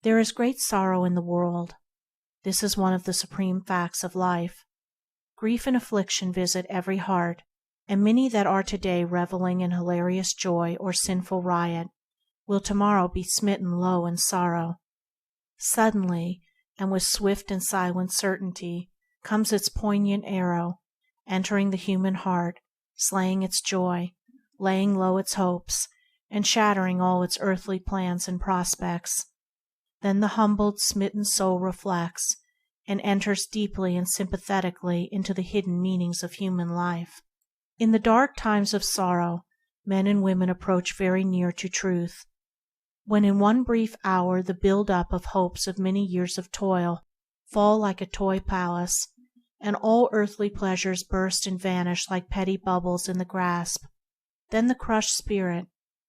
There is great sorrow in the world. This is one of the supreme facts of life. Grief and affliction visit every heart, and many that are today reveling in hilarious joy or sinful riot will tomorrow be smitten low in sorrow. Suddenly, and with swift and silent certainty, comes its poignant arrow, entering the human heart, slaying its joy, laying low its hopes, and shattering all its earthly plans and prospects. Then the humbled, smitten soul reflects, and enters deeply and sympathetically into the hidden meanings of human life. In the dark times of sorrow, men and women approach very near to truth. When in one brief hour the build-up of hopes of many years of toil fall like a toy palace, and all earthly pleasures burst and vanish like petty bubbles in the grasp, then the crushed spirit,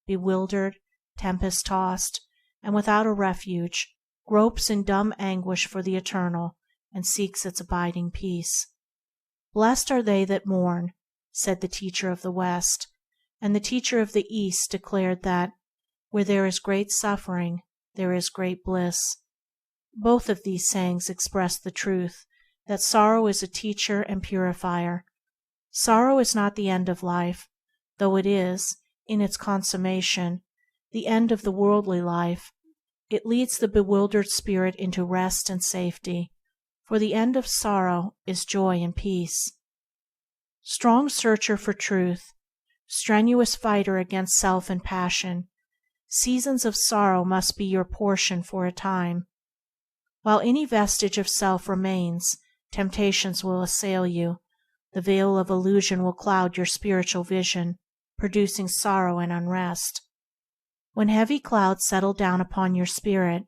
bewildered, tempest-tossed, and without a refuge, gropes in dumb anguish for the eternal, and seeks its abiding peace. Blessed are they that mourn, said the teacher of the West, and the teacher of the East declared that where there is great suffering, there is great bliss. Both of these sayings express the truth that sorrow is a teacher and purifier. Sorrow is not the end of life, though it is, in its consummation, the end of the worldly life. It leads the bewildered spirit into rest and safety, for the end of sorrow is joy and peace. Strong searcher for truth, strenuous fighter against self and passion, seasons of sorrow must be your portion for a time. While any vestige of self remains, temptations will assail you. The veil of illusion will cloud your spiritual vision, producing sorrow and unrest. When heavy clouds settle down upon your spirit,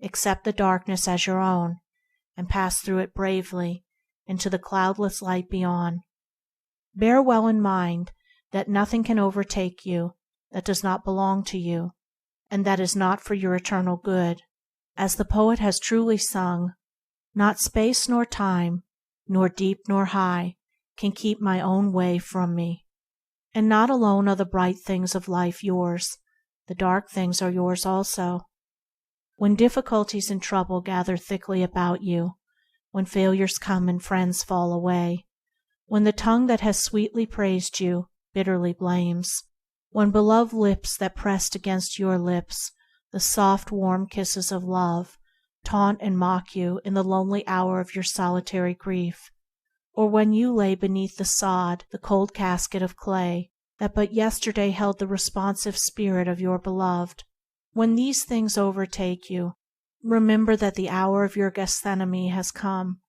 accept the darkness as your own, and pass through it bravely into the cloudless light beyond. Bear well in mind that nothing can overtake you that does not belong to you, and that is not for your eternal good. As the poet has truly sung, "Not space nor time, nor deep nor high, can keep my own way from me." And not alone are the bright things of life yours, the dark things are yours also. When difficulties and trouble gather thickly about you, when failures come and friends fall away, when the tongue that has sweetly praised you bitterly blames, when beloved lips that pressed against your lips the soft warm kisses of love taunt and mock you in the lonely hour of your solitary grief, or when you lay beneath the sod the cold casket of clay that but yesterday held the responsive spirit of your beloved, when these things overtake you, remember that the hour of your Gethsemane has come.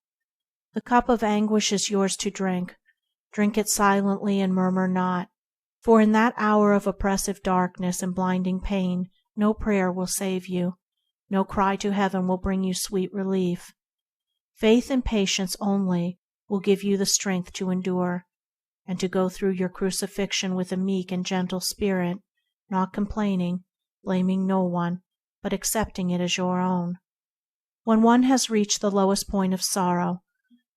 The cup of anguish is yours to drink. Drink it silently and murmur not, for in that hour of oppressive darkness and blinding pain no prayer will save you, no cry to heaven will bring you sweet relief. Faith and patience only will give you the strength to endure, and to go through your crucifixion with a meek and gentle spirit, not complaining, blaming no one, but accepting it as your own. When one has reached the lowest point of sorrow,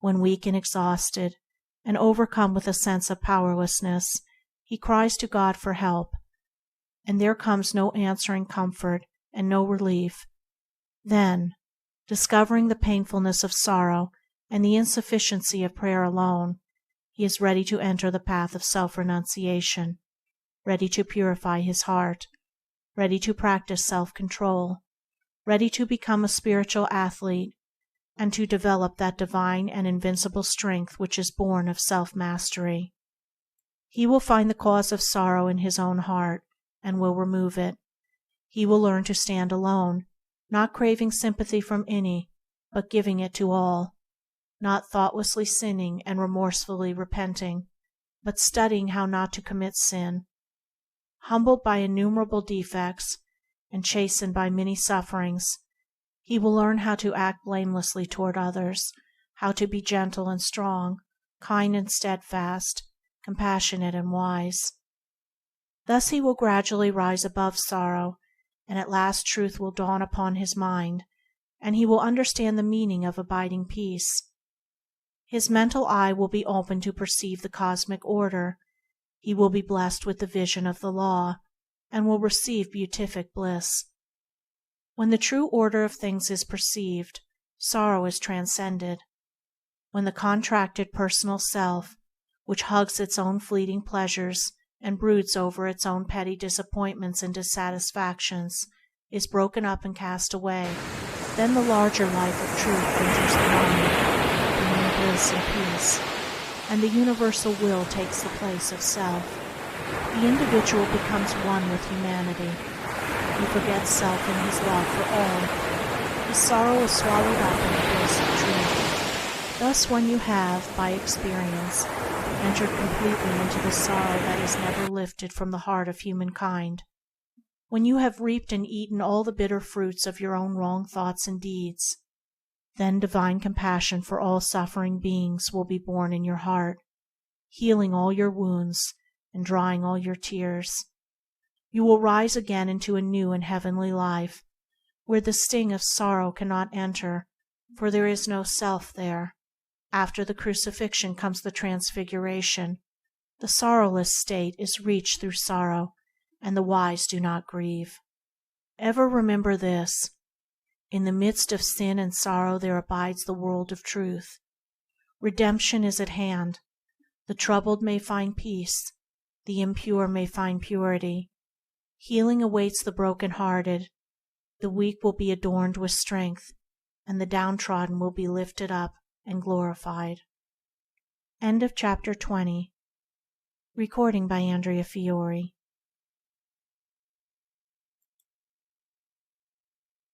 when weak and exhausted, and overcome with a sense of powerlessness, he cries to God for help, and there comes no answering comfort and no relief. Then, discovering the painfulness of sorrow and the insufficiency of prayer alone, he is ready to enter the path of self-renunciation, ready to purify his heart, ready to practice self-control, ready to become a spiritual athlete, and to develop that divine and invincible strength which is born of self-mastery. He will find the cause of sorrow in his own heart, and will remove it. He will learn to stand alone, not craving sympathy from any, but giving it to all, not thoughtlessly sinning and remorsefully repenting, but studying how not to commit sin. Humbled by innumerable defects, and chastened by many sufferings, he will learn how to act blamelessly toward others, how to be gentle and strong, kind and steadfast, compassionate and wise. Thus he will gradually rise above sorrow, and at last truth will dawn upon his mind, and he will understand the meaning of abiding peace. His mental eye will be open to perceive the cosmic order. He will be blessed with the vision of the law, and will receive beatific bliss. When the true order of things is perceived, sorrow is transcended. When the contracted personal self, which hugs its own fleeting pleasures and broods over its own petty disappointments and dissatisfactions, is broken up and cast away, then the larger life of truth enters the mind, bringing bliss and peace, and the universal will takes the place of self. The individual becomes one with humanity. He forgets self in his love for all. His sorrow is swallowed up in the bliss of truth. Thus, when you have, by experience, entered completely into the sorrow that is never lifted from the heart of humankind, when you have reaped and eaten all the bitter fruits of your own wrong thoughts and deeds, then divine compassion for all suffering beings will be born in your heart, healing all your wounds and drying all your tears. You will rise again into a new and heavenly life, where the sting of sorrow cannot enter, for there is no self there. After the crucifixion comes the transfiguration. The sorrowless state is reached through sorrow, and the wise do not grieve. Ever remember this: in the midst of sin and sorrow there abides the world of truth. Redemption is at hand. The troubled may find peace, the impure may find purity. Healing awaits the broken-hearted. The weak will be adorned with strength, and the downtrodden will be lifted up and glorified. End of chapter 20. Recording by Andrea Fiore.